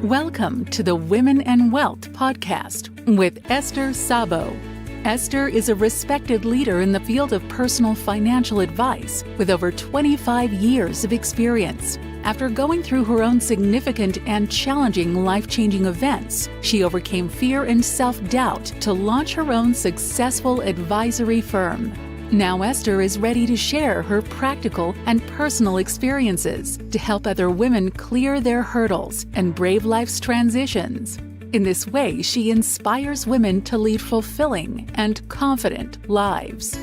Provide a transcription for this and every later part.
Welcome to the Women and Wealth podcast with Esther Szabo. Esther is a respected leader in the field of personal financial advice with over 25 years of experience. After going through her own significant and challenging life-changing events, she overcame fear and self-doubt to launch her own successful advisory firm. Now Esther is ready to share her practical and personal experiences to help other women clear their hurdles and brave life's transitions. In this way, she inspires women to lead fulfilling and confident lives.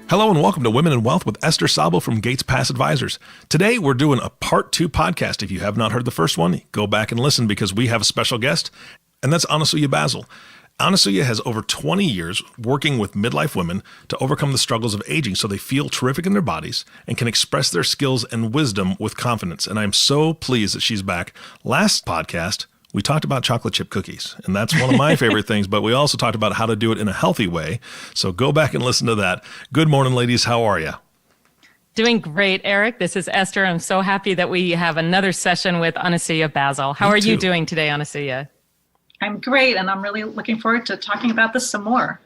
Hello and welcome to Women in Wealth with Esther Szabo from Gates Pass Advisors. Today we're doing a part 2 podcast. If you have not heard the first one, go back and listen because we have a special guest, and that's Anasuya Basil. Anasuya has over 20 years working with midlife women to overcome the struggles of aging so they feel terrific in their bodies and can express their skills and wisdom with confidence. And I'm so pleased that she's back. Last podcast, we talked about chocolate chip cookies, and that's one of my favorite things, but we also talked about how to do it in a healthy way. So go back and listen to that. Good morning, ladies. How are you? Doing great, Eric. This is Esther. I'm so happy that we have another session with Anasuya Basil. How are you doing today, Anasuya? I'm great, and I'm really looking forward to talking about this some more.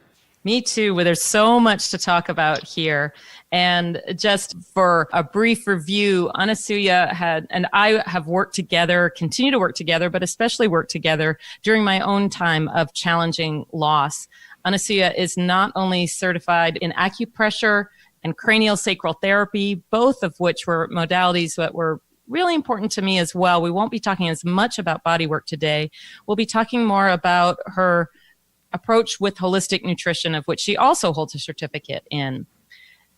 Me too. Well, there's so much to talk about here. And just for a brief review, Anasuya and I have worked together, continue to work together, but especially worked together during my own time of challenging loss. Anasuya is not only certified in acupressure and cranial sacral therapy, both of which were modalities that were really important to me as well. We won't be talking as much about body work today. We'll be talking more about her approach with holistic nutrition, of which she also holds a certificate in.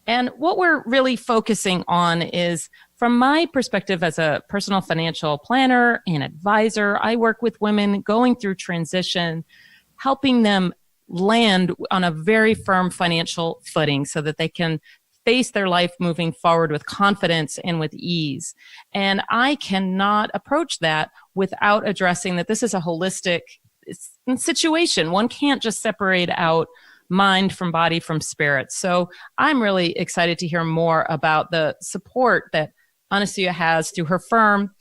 And what we're really focusing on is, from my perspective as a personal financial planner and advisor, I work with women going through transition, helping them land on a very firm financial footing so that they can face their life moving forward with confidence and with ease. And I cannot approach that without addressing that this is a holistic situation. One can't just separate out mind from body from spirit. So I'm really excited to hear more about the support that Anasuya has through her firm.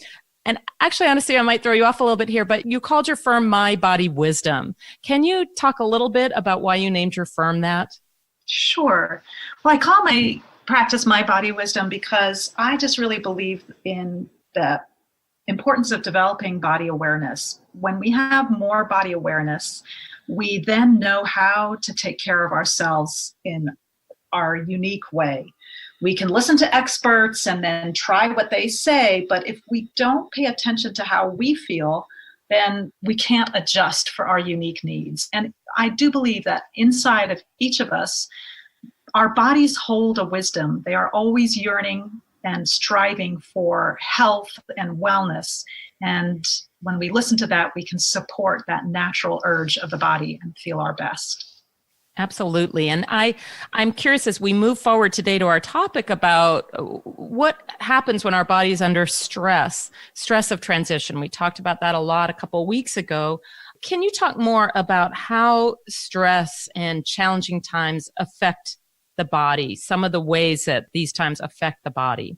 And actually, Anasuya, I might throw you off a little bit here, but you called your firm My Body Wisdom. Can you talk a little bit about why you named your firm that? Sure. Well, I call my practice My Body Wisdom because I just really believe in the importance of developing body awareness. When we have more body awareness, we then know how to take care of ourselves in our unique way. We can listen to experts and then try what they say, but if we don't pay attention to how we feel, then we can't adjust for our unique needs. And I do believe that inside of each of us, our bodies hold a wisdom. They are always yearning and striving for health and wellness. And when we listen to that, we can support that natural urge of the body and feel our best. Absolutely. And I'm curious, as we move forward today to our topic about what happens when our body is under stress of transition. We talked about that a lot a couple of weeks ago. Can you talk more about how stress and challenging times affect the body, some of the ways that these times affect the body?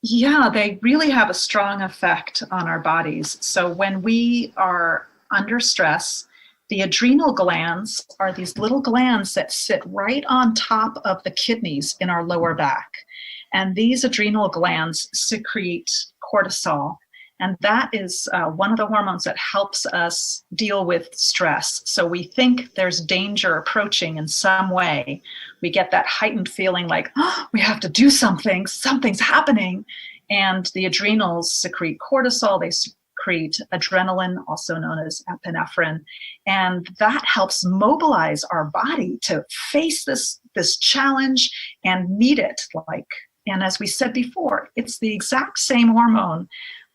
Yeah, they really have a strong effect on our bodies. So when we are under stress, the adrenal glands are these little glands that sit right on top of the kidneys in our lower back. And these adrenal glands secrete cortisol. And that is one of the hormones that helps us deal with stress. So we think there's danger approaching in some way. We get that heightened feeling like, oh, we have to do something, something's happening. And the adrenals secrete cortisol, they secrete adrenaline, also known as epinephrine. And that helps mobilize our body to face this challenge and meet it. And as we said before, it's the exact same hormone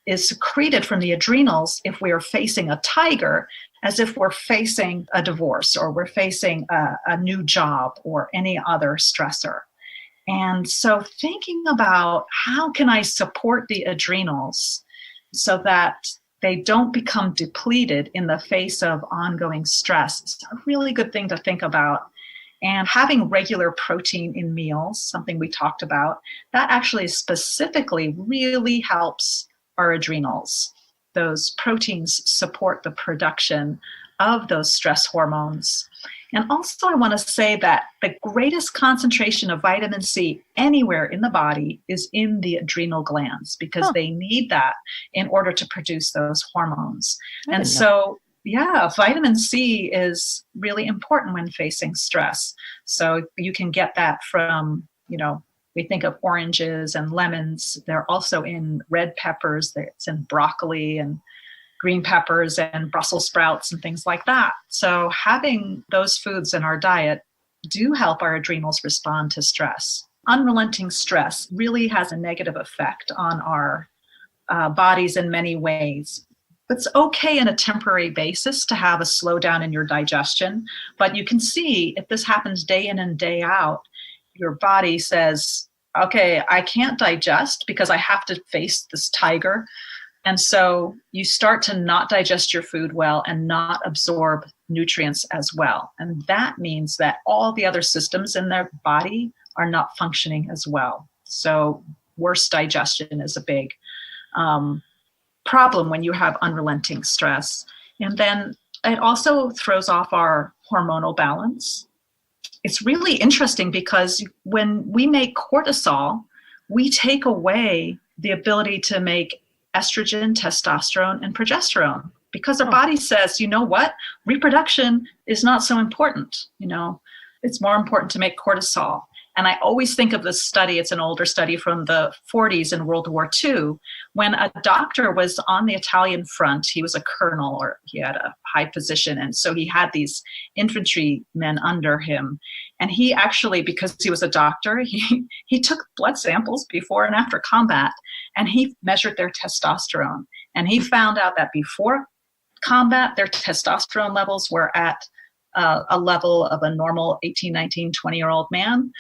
is secreted from the adrenals if we are facing a tiger as if we're facing a divorce or we're facing a new job or any other stressor. And so thinking about how can I support the adrenals so that they don't become depleted in the face of ongoing stress is a really good thing to think about. And having regular protein in meals, something we talked about, that actually specifically really helps our adrenals. Those proteins support the production of those stress hormones. And also, I want to say that the greatest concentration of vitamin C anywhere in the body is in the adrenal glands, because they need that in order to produce those hormones. And so, vitamin C is really important when facing stress. So you can get that from, we think of oranges and lemons. They're also in red peppers. It's in broccoli and green peppers and Brussels sprouts and things like that. So having those foods in our diet do help our adrenals respond to stress. Unrelenting stress really has a negative effect on our bodies in many ways. It's okay in a temporary basis to have a slowdown in your digestion, but you can see if this happens day in and day out, your body says, okay, I can't digest because I have to face this tiger. And so you start to not digest your food well and not absorb nutrients as well. And that means that all the other systems in their body are not functioning as well. So worse digestion is a big problem when you have unrelenting stress. And then it also throws off our hormonal balance. It's really interesting because when we make cortisol, we take away the ability to make estrogen, testosterone, and progesterone, because our body says, you know what, reproduction is not so important. It's more important to make cortisol. And I always think of this study, it's an older study from the 40s in World War II, when a doctor was on the Italian front. He was a colonel, or he had a high position. And so he had these infantry men under him. And he actually, because he was a doctor, he took blood samples before and after combat, and he measured their testosterone. And he found out that before combat, their testosterone levels were at a level of a normal 18, 19, 20-year-old man.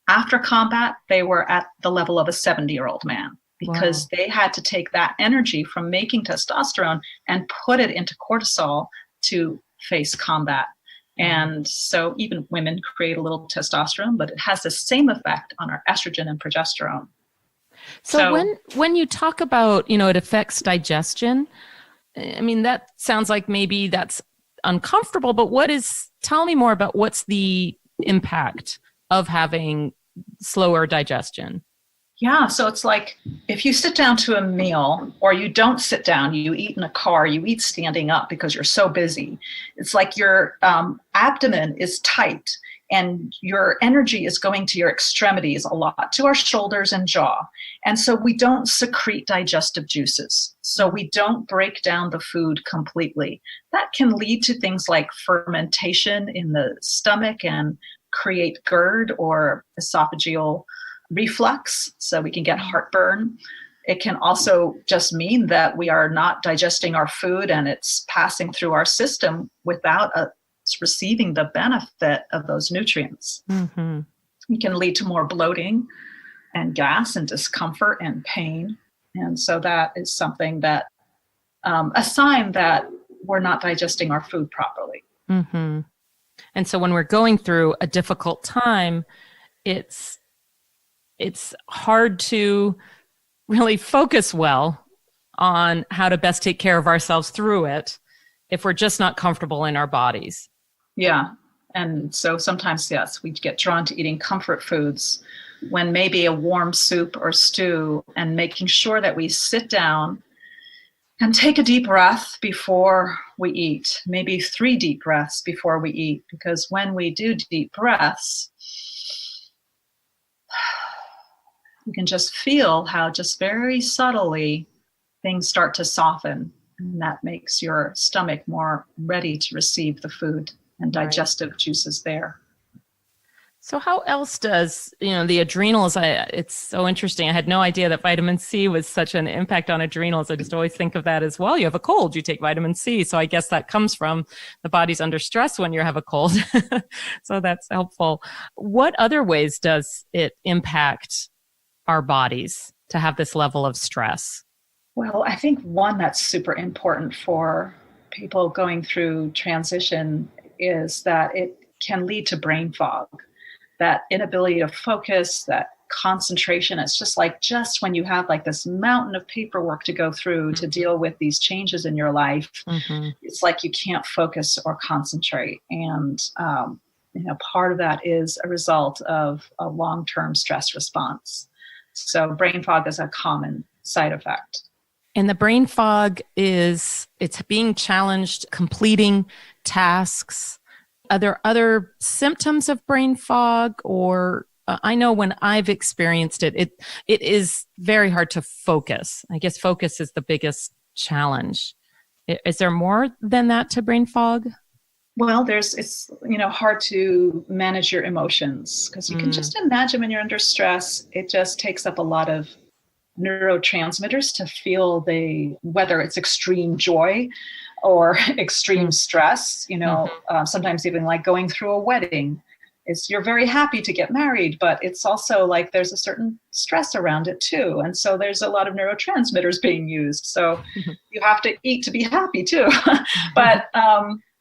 After combat, they were at the level of a 70-year-old man, because they had to take that energy from making testosterone and put it into cortisol to face combat. And so even women create a little testosterone, but it has the same effect on our estrogen and progesterone. So when you talk about, it affects digestion, I mean, that sounds like maybe that's uncomfortable, but tell me more about what's the impact of having slower digestion. Yeah, so it's like if you sit down to a meal, or you don't sit down, you eat in a car, you eat standing up because you're so busy. It's like your abdomen is tight and your energy is going to your extremities a lot, to our shoulders and jaw. And so we don't secrete digestive juices. So we don't break down the food completely. That can lead to things like fermentation in the stomach and create GERD, or esophageal reflux, so we can get heartburn. It can also just mean that we are not digesting our food and it's passing through our system without us receiving the benefit of those nutrients. Mm-hmm. It can lead to more bloating and gas and discomfort and pain. And so that is something that, a sign that we're not digesting our food properly. Mm-hmm. And so when we're going through a difficult time, it's hard to really focus well on how to best take care of ourselves through it if we're just not comfortable in our bodies. Yeah. And so sometimes, yes, we get drawn to eating comfort foods when maybe a warm soup or stew, and making sure that we sit down and take a deep breath before we eat, maybe 3 deep breaths before we eat, because when we do deep breaths, you can just feel how just very subtly things start to soften, and that makes your stomach more ready to receive the food and digestive juices there. So how else does, the adrenals, it's so interesting. I had no idea that vitamin C was such an impact on adrenals. I just always think of that as, well, you have a cold, you take vitamin C. So I guess that comes from the body's under stress when you have a cold. So that's helpful. What other ways does it impact our bodies to have this level of stress? Well, I think one that's super important for people going through transition is that it can lead to brain fog, that inability to focus, that concentration. It's just when you have like this mountain of paperwork to go through to deal with these changes in your life, it's like you can't focus or concentrate. And, part of that is a result of a long-term stress response. So brain fog is a common side effect. And the brain fog it's being challenged completing tasks. Are there other symptoms of brain fog? Or I know when I've experienced it, it is very hard to focus. I guess focus is the biggest challenge. Is there more than that to brain fog? Well, it's hard to manage your emotions, because you can just imagine when you're under stress, it just takes up a lot of neurotransmitters to feel whether it's extreme joy or extreme stress, sometimes even like going through a wedding. You're very happy to get married, but it's also like there's a certain stress around it too. And so there's a lot of neurotransmitters being used. So you have to eat to be happy too. But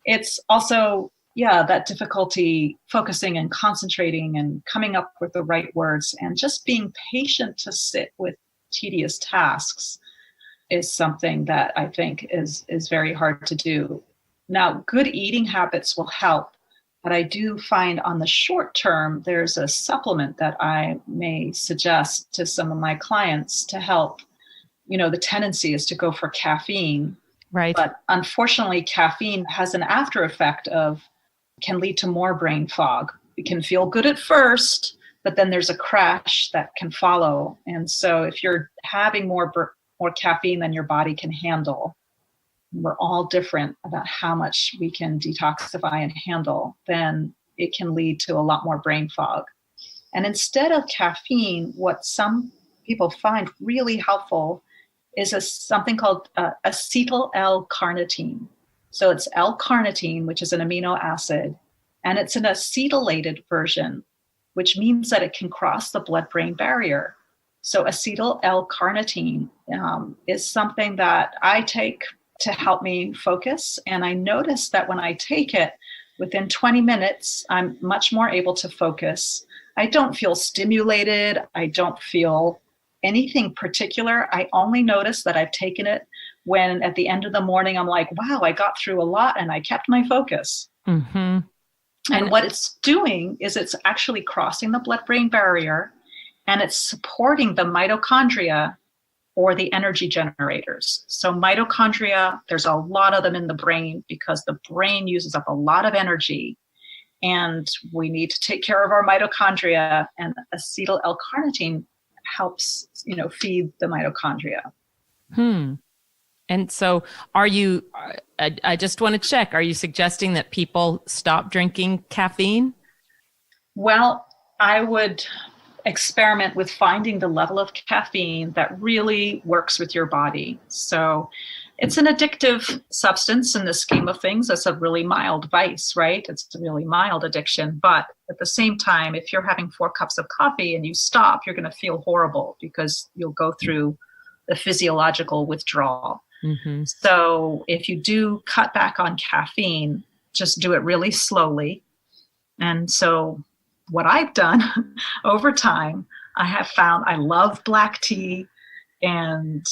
it's also, that difficulty focusing and concentrating and coming up with the right words and just being patient to sit with tedious tasks is something that I think is very hard to do. Now, good eating habits will help, but I do find on the short term, there's a supplement that I may suggest to some of my clients to help. The tendency is to go for caffeine. Right. But unfortunately, caffeine has an after effect can lead to more brain fog. It can feel good at first, but then there's a crash that can follow. And so if you're having more caffeine than your body can handle, we're all different about how much we can detoxify and handle, then it can lead to a lot more brain fog. And instead of caffeine, what some people find really helpful is something called acetyl L-carnitine. So it's L-carnitine, which is an amino acid, and it's an acetylated version, which means that it can cross the blood-brain barrier. So acetyl L-carnitine is something that I take to help me focus. And I notice that when I take it, within 20 minutes, I'm much more able to focus. I don't feel stimulated. I don't feel anything particular. I only notice that I've taken it when at the end of the morning, I'm like, wow, I got through a lot and I kept my focus. Mm-hmm. And what it's doing is it's actually crossing the blood-brain barrier, and it's supporting the mitochondria, or the energy generators. So mitochondria, there's a lot of them in the brain because the brain uses up a lot of energy, and we need to take care of our mitochondria, and acetyl L-carnitine helps, feed the mitochondria. And so I just want to check, are you suggesting that people stop drinking caffeine? Well, I would experiment with finding the level of caffeine that really works with your body. So it's an addictive substance in the scheme of things. It's a really mild vice, right? It's a really mild addiction. But at the same time, if you're having 4 cups of coffee and you stop, you're going to feel horrible because you'll go through the physiological withdrawal. Mm-hmm. So if you do cut back on caffeine, just do it really slowly. And so what I've done over time, I have found I love black tea, and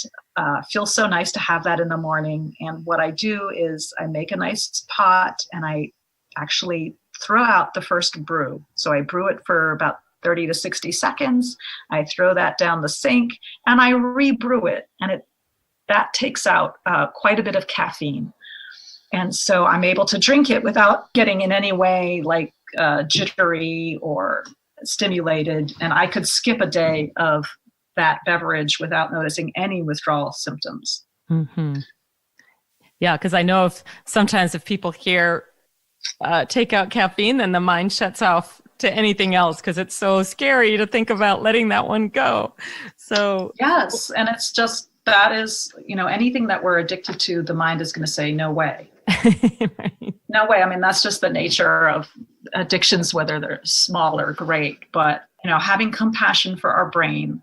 feels so nice to have that in the morning. And what I do is I make a nice pot and I actually throw out the first brew. So I brew it for about 30 to 60 seconds. I throw that down the sink and I rebrew it. And that takes out quite a bit of caffeine. And so I'm able to drink it without getting in any way like jittery or stimulated. And I could skip a day of that beverage without noticing any withdrawal symptoms. Mm-hmm. Yeah, because I know sometimes if people hear take out caffeine, then the mind shuts off to anything else because it's so scary to think about letting that one go. So yes, and it's just that is, anything that we're addicted to, the mind is going to say, no way. Right. No way. I mean, that's just the nature of addictions, whether they're small or great. But, having compassion for our brain,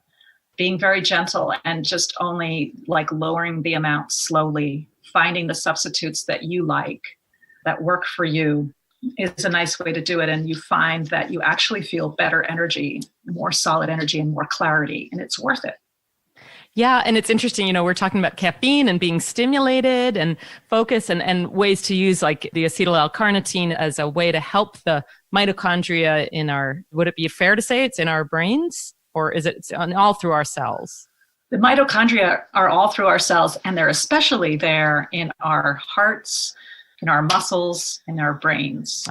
being very gentle and just only like lowering the amount slowly, finding the substitutes that you like, that work for you. is a nice way to do it. And you find that you actually feel better energy, more solid energy, and more clarity, and it's worth it. Yeah. And it's interesting, we're talking about caffeine and being stimulated and focus and ways to use like the acetyl L-carnitine as a way to help the mitochondria in would it be fair to say it's in our brains, or is it all through our cells? The mitochondria are all through our cells, and they're especially there in our hearts, in our muscles, in our brains.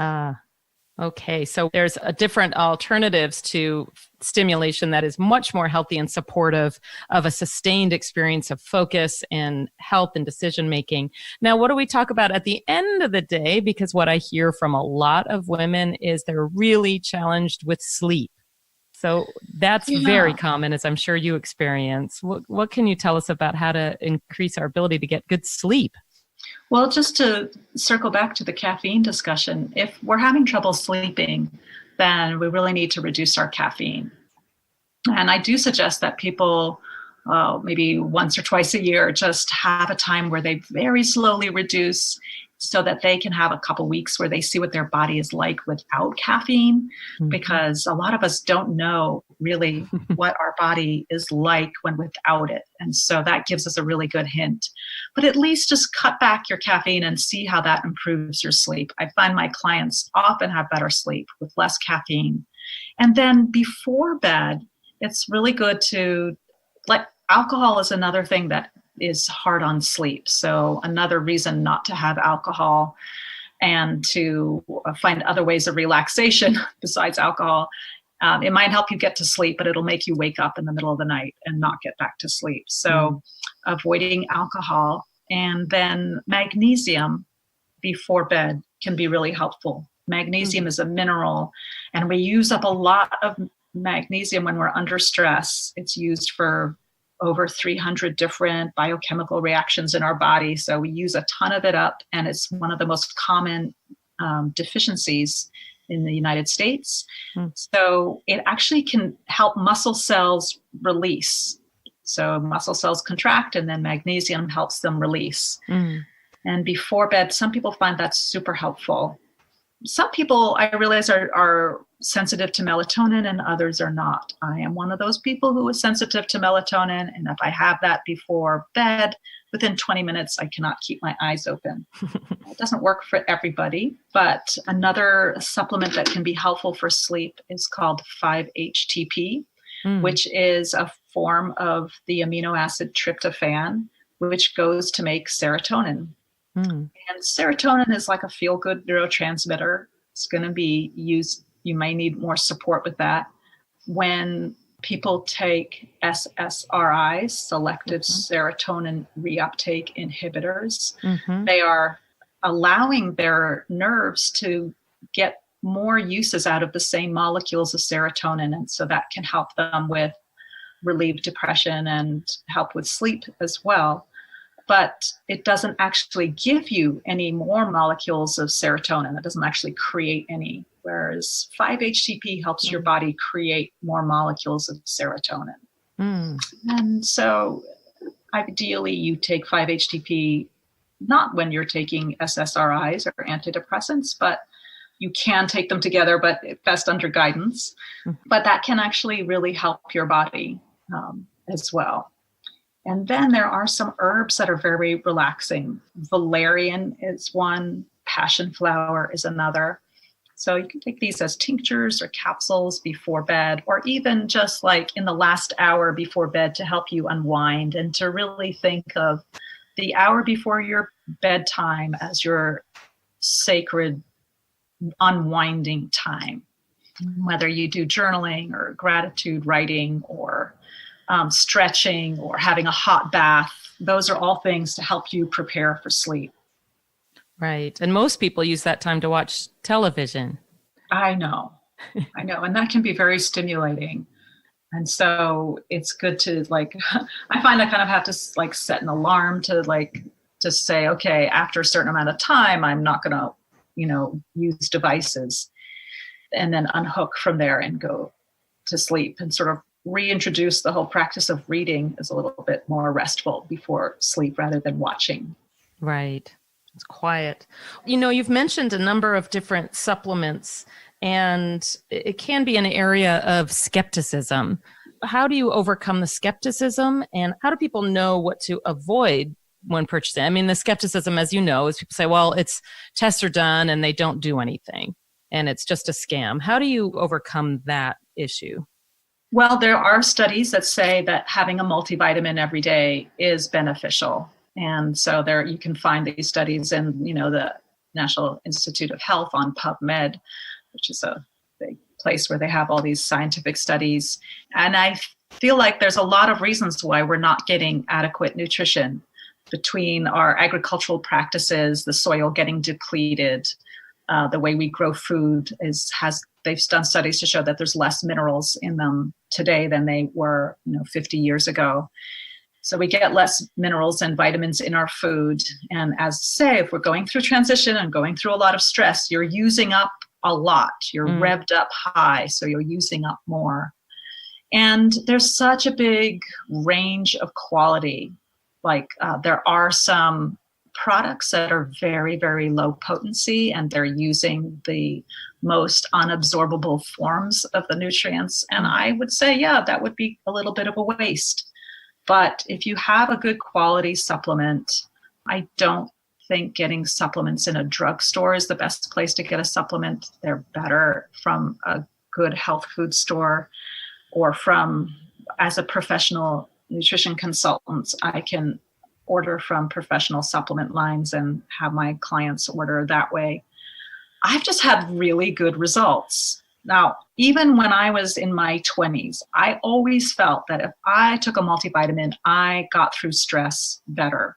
Okay. So there's different alternatives to stimulation that is much more healthy and supportive of a sustained experience of focus and health and decision making. Now, what do we talk about at the end of the day? Because what I hear from a lot of women is they're really challenged with sleep. So that's very common, as I'm sure you experience. What can you tell us about how to increase our ability to get good sleep? Well, just to circle back to the caffeine discussion, if we're having trouble sleeping, then we really need to reduce our caffeine. And I do suggest that people maybe once or twice a year just have a time where they very slowly reduce, so that they can have a couple weeks where they see what their body is like without caffeine, because a lot of us don't know really what our body is like when without it. And so that gives us a really good hint. But at least just cut back your caffeine and see how that improves your sleep. I find my clients often have better sleep with less caffeine. And then before bed, it's really good to, like, alcohol is another thing that is hard on sleep. So another reason not to have alcohol, and to find other ways of relaxation besides alcohol. It might help you get to sleep, but it'll make you wake up in the middle of the night and not get back to sleep. So avoiding alcohol, and then magnesium before bed can be really helpful. Magnesium is a mineral, and we use up a lot of magnesium when we're under stress. It's used for over 300 different biochemical reactions in our body. So we use a ton of it up, and it's one of the most common deficiencies in the United States. So it actually can help muscle cells release. So muscle cells contract, and then magnesium helps them release. And before bed, some people find that super helpful. Some people, I realize, are sensitive to melatonin, and others are not. I am one of those people who is sensitive to melatonin, and if I have that before bed, within 20 minutes, I cannot keep my eyes open. It doesn't work for everybody, but another supplement that can be helpful for sleep is called 5-HTP, which is a form of the amino acid tryptophan, which goes to make serotonin. And serotonin is like a feel-good neurotransmitter. It's going to be used. You may need more support with that. When people take SSRIs, selective serotonin reuptake inhibitors, they are allowing their nerves to get more uses out of the same molecules of serotonin. And so that can help them with relieve depression and help with sleep as well. But it doesn't actually give you any more molecules of serotonin. It doesn't actually create any, whereas 5-HTP helps your body create more molecules of serotonin. And so ideally you take 5-HTP not when you're taking SSRIs or antidepressants, but you can take them together, but best under guidance. But that can actually really help your body as well. And then there are some herbs that are very relaxing. Valerian is one, passion flower is another. So you can take these as tinctures or capsules before bed, or even just like in the last hour before bed to help you unwind and to really think of the hour before your bedtime as your sacred unwinding time. Whether you do journaling or gratitude writing or stretching or having a hot bath, those are all things to help you prepare for sleep. Right. And most people use that time to watch television. I know. And that can be very stimulating. And so it's good to I find I kind of have to set an alarm to say, okay, after a certain amount of time, I'm not going to, use devices, and then unhook from there and go to sleep and sort of reintroduce the whole practice of reading as a little bit more restful before sleep rather than watching. Right. It's quiet. You've mentioned a number of different supplements, and it can be an area of skepticism. How do you overcome the skepticism, and how do people know what to avoid when purchasing? I mean, the skepticism, as you know, is people say, well, it's tests are done and they don't do anything, and it's just a scam. How do you overcome that issue? Well, there are studies that say that having a multivitamin every day is beneficial. And so there you can find these studies in, the National Institute of Health on PubMed, which is a big place where they have all these scientific studies. And I feel like there's a lot of reasons why we're not getting adequate nutrition between our agricultural practices, the soil getting depleted, the way we grow food they've done studies to show that there's less minerals in them today than they were, 50 years ago. So we get less minerals and vitamins in our food. And as say, if we're going through transition and going through a lot of stress, you're using up a lot. You're revved up high, so you're using up more. And there's such a big range of quality. Like there are some products that are very, very low potency, and they're using the most unabsorbable forms of the nutrients. And I would say, yeah, that would be a little bit of a waste. But if you have a good quality supplement, I don't think getting supplements in a drugstore is the best place to get a supplement. They're better from a good health food store, or as a professional nutrition consultant, I can order from professional supplement lines and have my clients order that way. I've just had really good results. Now, even when I was in my 20s, I always felt that if I took a multivitamin, I got through stress better.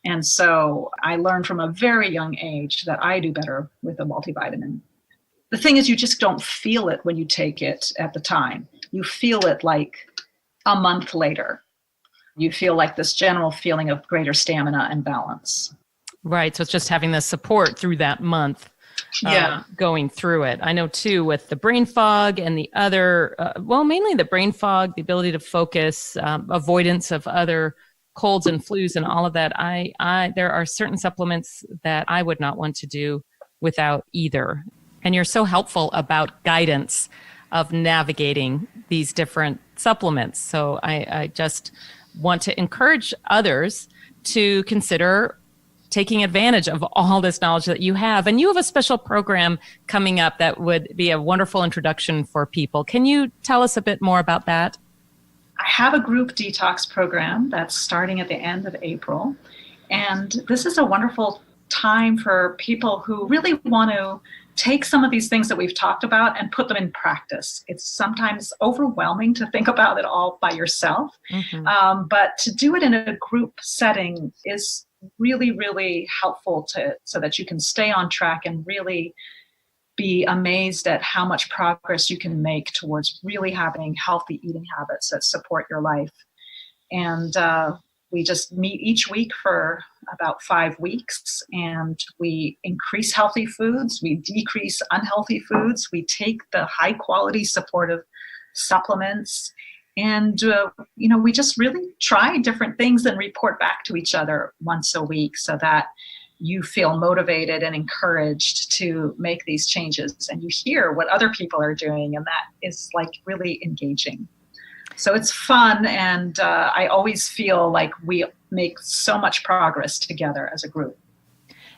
And so I learned from a very young age that I do better with a multivitamin. The thing is, you just don't feel it when you take it at the time. You feel it like a month later. You feel like this general feeling of greater stamina and balance. Right. So it's just having the support through that month. Going through it. I know too, with the brain fog and the other, mainly the brain fog, the ability to focus, avoidance of other colds and flus and all of that. There are certain supplements that I would not want to do without either. And you're so helpful about guidance of navigating these different supplements. So I just want to encourage others to consider taking advantage of all this knowledge that you have. And you have a special program coming up that would be a wonderful introduction for people. Can you tell us a bit more about that? I have a group detox program that's starting at the end of April. And this is a wonderful time for people who really want to take some of these things that we've talked about and put them in practice. It's sometimes overwhelming to think about it all by yourself. Mm-hmm. But to do it in a group setting is really, really helpful so that you can stay on track and really be amazed at how much progress you can make towards really having healthy eating habits that support your life. And we just meet each week for about 5 weeks, and we increase healthy foods, we decrease unhealthy foods, we take the high quality supportive supplements, and we just really try different things and report back to each other once a week so that you feel motivated and encouraged to make these changes, and you hear what other people are doing, and that is like really engaging. So it's fun, and I always feel like we make so much progress together as a group.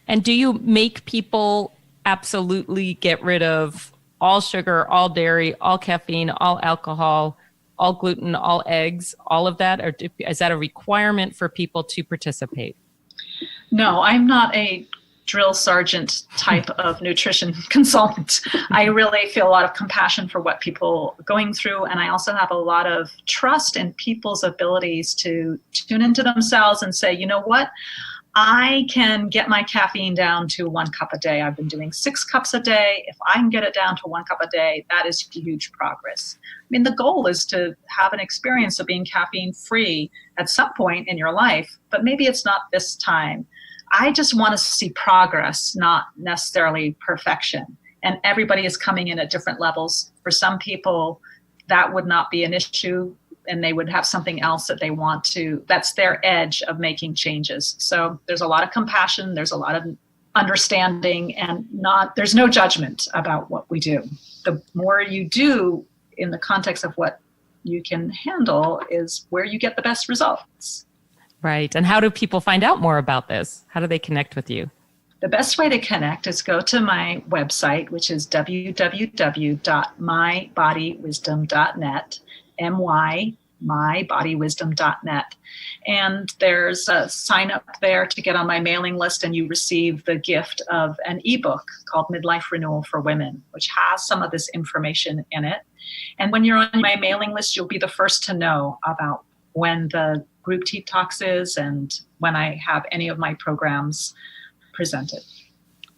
And do you make people absolutely get rid of all sugar, all dairy, all caffeine, all alcohol, all gluten, all eggs, all of that? Or is that a requirement for people to participate? No, I'm not a drill sergeant type of nutrition consultant. I really feel a lot of compassion for what people are going through. And I also have a lot of trust in people's abilities to tune into themselves and say, you know what? I can get my caffeine down to 1 cup a day. I've been doing 6 cups a day. If I can get it down to 1 cup a day, that is huge progress. I mean, the goal is to have an experience of being caffeine free at some point in your life, but maybe it's not this time. I just want to see progress, not necessarily perfection. And everybody is coming in at different levels. For some people, that would not be an issue. and they would have something else that they want to, that's their edge of making changes. So there's a lot of compassion, there's a lot of understanding, and there's no judgment about what we do. The more you do in the context of what you can handle is where you get the best results. Right. And how do people find out more about this? How do they connect with you? The best way to connect is go to my website, which is www.mybodywisdom.net, mybodywisdom.net. And there's a sign up there to get on my mailing list, and you receive the gift of an ebook called Midlife Renewal for Women, which has some of this information in it. And when you're on my mailing list, you'll be the first to know about when the group Tea Talks is and when I have any of my programs presented.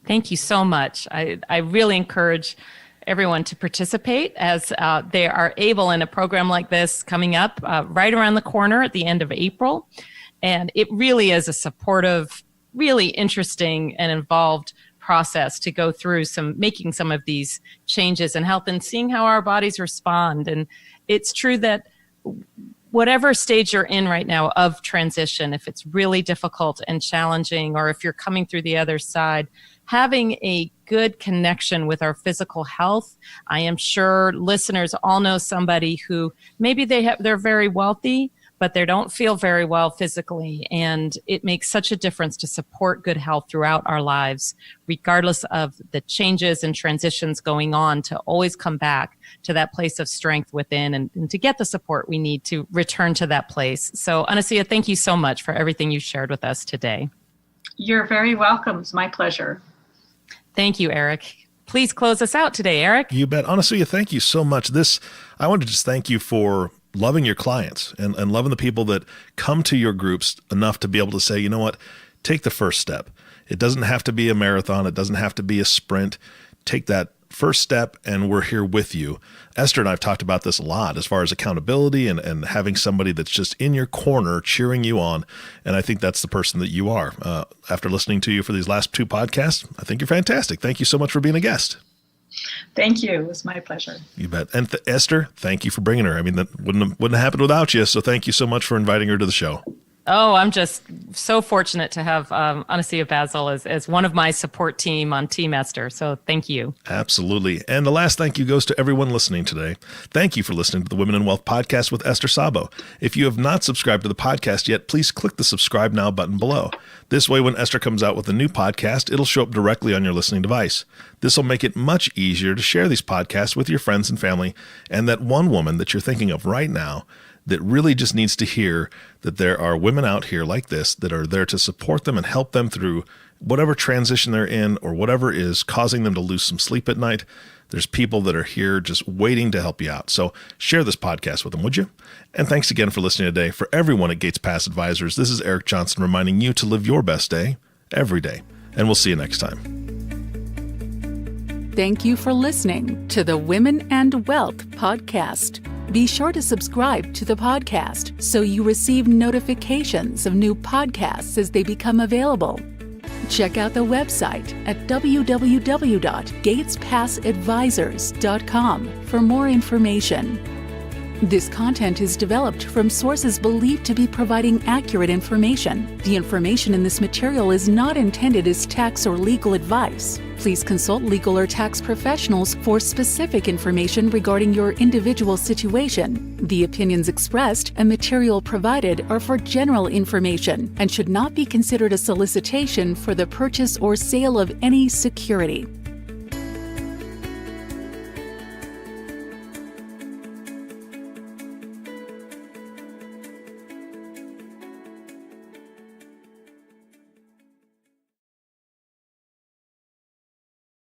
Thank you so much. I really encourage everyone to participate as they are able in a program like this coming up right around the corner at the end of April. And it really is a supportive, really interesting and involved process to go through making some of these changes in health and seeing how our bodies respond. And it's true that whatever stage you're in right now of transition, if it's really difficult and challenging, or if you're coming through the other side, having a good connection with our physical health. I am sure listeners all know somebody who maybe they're very wealthy, but they don't feel very well physically. And it makes such a difference to support good health throughout our lives, regardless of the changes and transitions going on, to always come back to that place of strength within and to get the support we need to return to that place. So Anasuya, thank you so much for everything you shared with us today. You're very welcome. It's my pleasure. Thank you, Eric. Please close us out today, Eric. You bet. Anasuya, thank you so much. I want to just thank you for loving your clients and loving the people that come to your groups enough to be able to say, you know what, take the first step. It doesn't have to be a marathon. It doesn't have to be a sprint. Take that first step and we're here with you. Esther and I have talked about this a lot as far as accountability and having somebody that's just in your corner cheering you on. And I think that's the person that you are. After listening to you for these last 2 podcasts, I think you're fantastic. Thank you so much for being a guest. Thank you. It was my pleasure. You bet. And Esther, thank you for bringing her. I mean, that wouldn't have happened without you. So thank you so much for inviting her to the show. Oh, I'm just so fortunate to have Anasuya Basil as one of my support team on Team Esther. So thank you. Absolutely. And the last thank you goes to everyone listening today. Thank you for listening to the Women in Wealth podcast with Esther Szabo. If you have not subscribed to the podcast yet, please click the subscribe now button below. This way, when Esther comes out with a new podcast, it'll show up directly on your listening device. This will make it much easier to share these podcasts with your friends and family, and that one woman that you're thinking of right now that really just needs to hear that there are women out here like this that are there to support them and help them through whatever transition they're in or whatever is causing them to lose some sleep at night. There's people that are here just waiting to help you out. So share this podcast with them, would you? And thanks again for listening today. For everyone at Gates Pass Advisors, this is Eric Johnson reminding you to live your best day every day. And we'll see you next time. Thank you for listening to the Women and Wealth podcast. Be sure to subscribe to the podcast so you receive notifications of new podcasts as they become available. Check out the website at www.gatespassadvisors.com for more information. This content is developed from sources believed to be providing accurate information. The information in this material is not intended as tax or legal advice. Please consult legal or tax professionals for specific information regarding your individual situation. The opinions expressed and material provided are for general information and should not be considered a solicitation for the purchase or sale of any security.